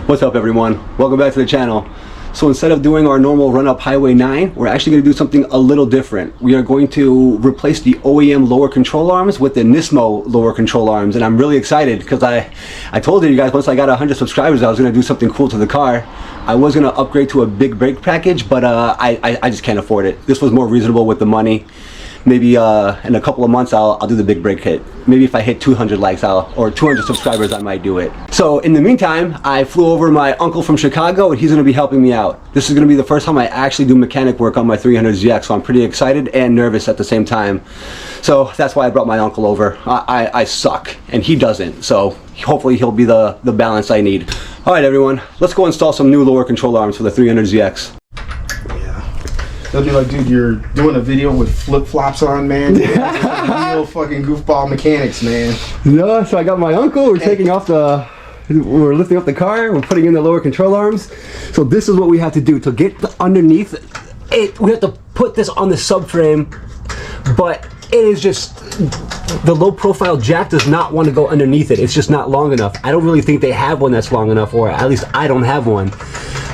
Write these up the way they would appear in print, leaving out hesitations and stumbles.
What's up everyone? Welcome back to the channel. So instead of doing our normal run up Highway 9, we're actually going to do something a little different. We are going to replace the OEM lower control arms with the NISMO lower control arms, and I'm really excited because I told you guys once I got 100 subscribers I was going to do something cool to the car. I was going to upgrade to a big brake package, but I just can't afford it. This was more reasonable with the money. Maybe in a couple of months I'll do the big brake kit. Maybe if I hit 200 likes or 200 subscribers I might do it. So in the meantime, I flew over my uncle from Chicago and he's going to be helping me out. This is going to be the first time I actually do mechanic work on my 300ZX, so I'm pretty excited and nervous at the same time. So that's why I brought my uncle over. I suck and he doesn't, so hopefully he'll be the balance I need. Alright everyone, let's go install some new lower control arms for the 300ZX. They'll be like, dude, you're doing a video with flip-flops on, man. Real fucking goofball mechanics, man. No, so I got my uncle, we're lifting up the car, we're putting in the lower control arms. So this is what we have to do to get underneath it. We have to put this on the subframe, but it is just, the low profile jack does not want to go underneath it. It's just not long enough. I don't really think they have one that's long enough, or at least I don't have one.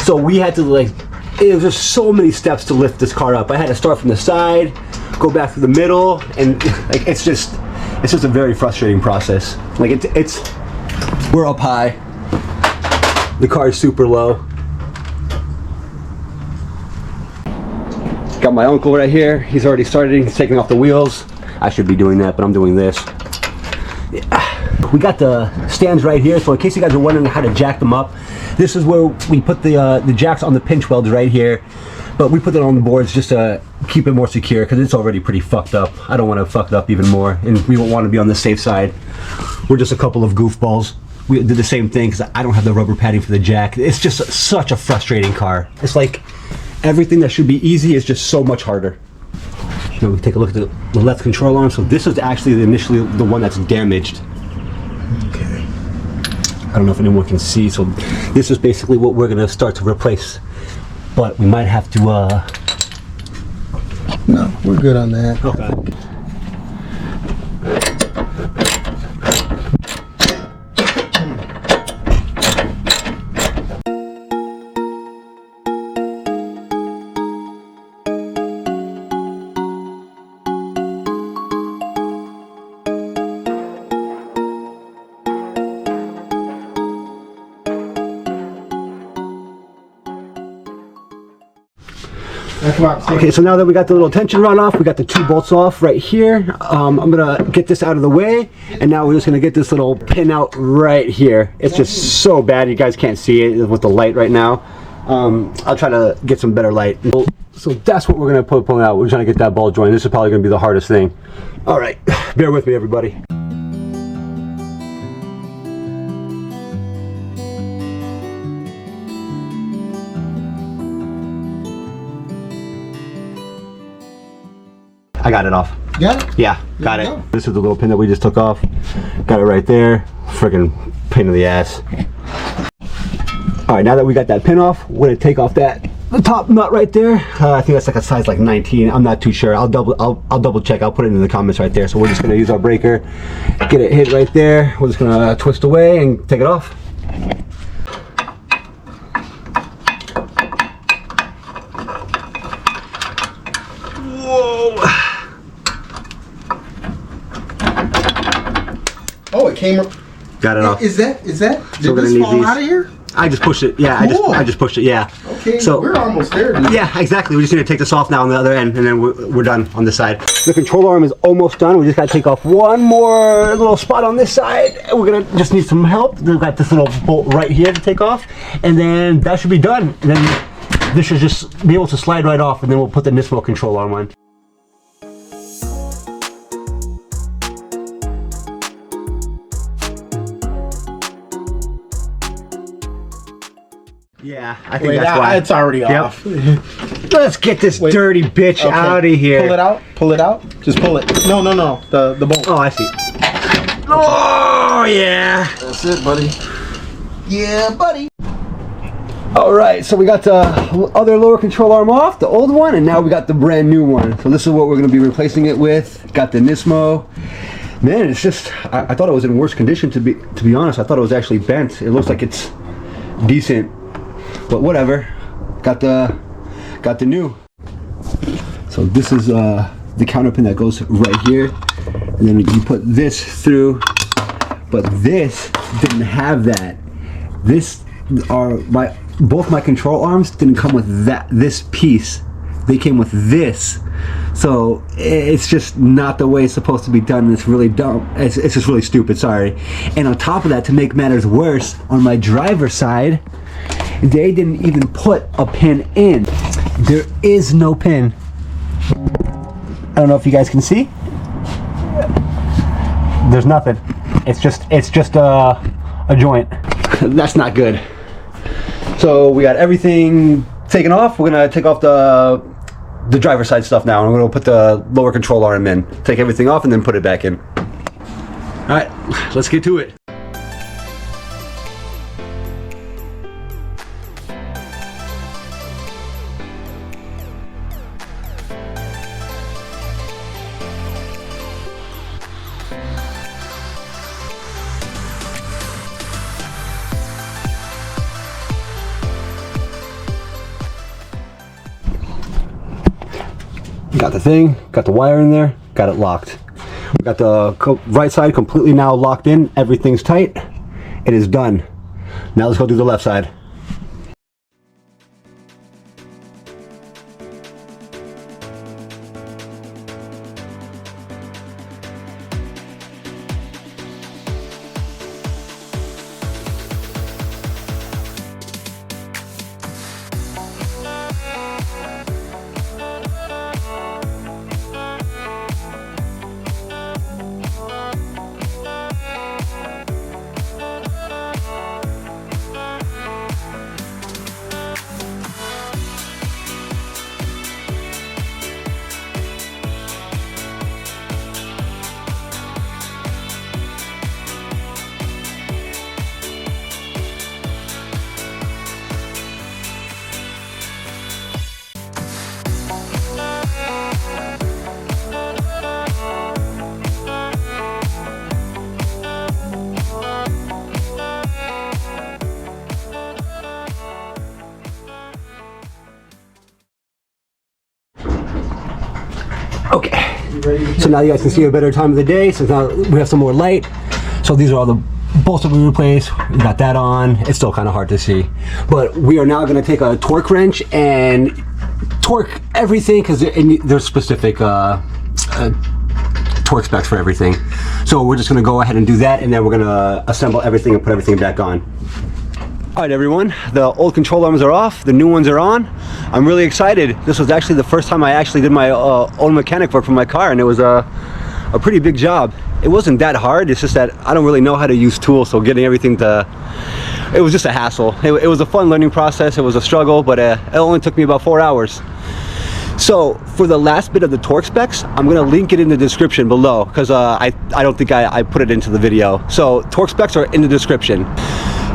So we had to it was just so many steps to lift this car up. I had to start from the side, go back to the middle, and it's just a very frustrating process. We're up high, the car is super low. Got my uncle right here. He's already started. He's taking off the wheels. I should be doing that, but I'm doing this. Yeah. We got the stands right here, so in case you guys are wondering how to jack them up, this is where we put the jacks on the pinch welds right here, but we put it on the boards just to keep it more secure because it's already pretty fucked up. I don't want to fuck it up even more, and we don't want to be on the safe side. We're just a couple of goofballs. We did the same thing because I don't have the rubber padding for the jack. It's just such a frustrating car. It's like everything that should be easy is just so much harder. Now we take a look at the left control arm. So this is actually initially the one that's damaged. Okay. I don't know if anyone can see, so this is basically what we're gonna start to replace, but we might have to no, we're good on that. Okay. Okay, so now that we got the little tension rod off, we got the 2 bolts off right here. I'm gonna get this out of the way, and now we're just gonna get this little pin out right here. It's just so bad, you guys can't see it with the light right now. I'll try to get some better light. So that's what we're gonna pull out. We're trying to get that ball joint. This is probably gonna be the hardest thing. All right, bear with me, everybody. I got it off. Got it? Yeah, got it. This is the little pin that we just took off. Got it right there. Friggin' pain in the ass. All right, now that we got that pin off, we're gonna take off the top nut right there. I think that's like a size 19. I'm not too sure. I'll double check. I'll put it in the comments right there. So we're just gonna use our breaker, get it hit right there. We're just gonna twist away and take it off. Whoa! Oh, it came. Got it off. Is that? Did this fall out of here? I just pushed it. Yeah, cool. I just pushed it. Yeah. Okay. So we're almost there, dude. Yeah, exactly. We just need to take this off now on the other end, and then we're done on this side. The control arm is almost done. We just got to take off one more little spot on this side. We're gonna just need some help. We've got this little bolt right here to take off, and then that should be done. And then this should just be able to slide right off, and then we'll put the NISMO control arm on. Yeah, I think that's why. It's already off. Let's get this dirty bitch out of here. Pull it out. Pull it out. Just pull it. No. The bolt. Oh, I see. Oh, yeah. That's it, buddy. Yeah, buddy. All right, so we got the other lower control arm off, the old one, and now we got the brand new one. So this is what we're going to be replacing it with. Got the NISMO. Man, it's just, I thought it was in worse condition, to be honest. I thought it was actually bent. It looks like it's decent, but whatever. Got the new. So this is the counter pin that goes right here, and then you put this through, but this didn't have that. Both my control arms didn't come with this piece. They came with this. So it's just not the way it's supposed to be done. It's really dumb. It's just really stupid, sorry. And on top of that, to make matters worse, on my driver's side, they didn't even put a pin in. There is no pin. I don't know if you guys can see. There's nothing. It's just a joint. That's not good. So we got everything taken off. We're gonna take off the driver's side stuff now, and we're gonna put the lower control arm in. Take everything off and then put it back in. All right, let's get to it. Got the thing, got the wire in there, got it locked. We got the right side completely now locked in, everything's tight, it is done. Now let's go do the left side. Okay, so now you guys can see a better time of the day, so now we have some more light. So these are all the bolts that we replaced. We got that on. It's still kind of hard to see, but we are now going to take a torque wrench and torque everything, because there's specific torque specs for everything. So we're just going to go ahead and do that, and then we're going to assemble everything and put everything back on. Alright everyone, the old control arms are off, the new ones are on. I'm really excited. This was actually the first time I actually did my own mechanic work for my car, and it was a pretty big job. It wasn't that hard, it's just that I don't really know how to use tools, so getting everything it was just a hassle. It was a fun learning process, it was a struggle, but it only took me about 4 hours. So for the last bit of the torque specs, I'm going to link it in the description below, because I don't think I put it into the video. So torque specs are in the description.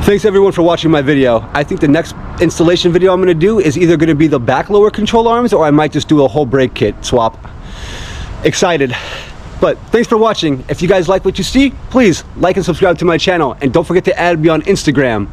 Thanks everyone for watching my video. I think the next installation video I'm going to do is either going to be the back lower control arms, or I might just do a whole brake kit swap. Excited. But thanks for watching. If you guys like what you see, please like and subscribe to my channel, and don't forget to add me on Instagram.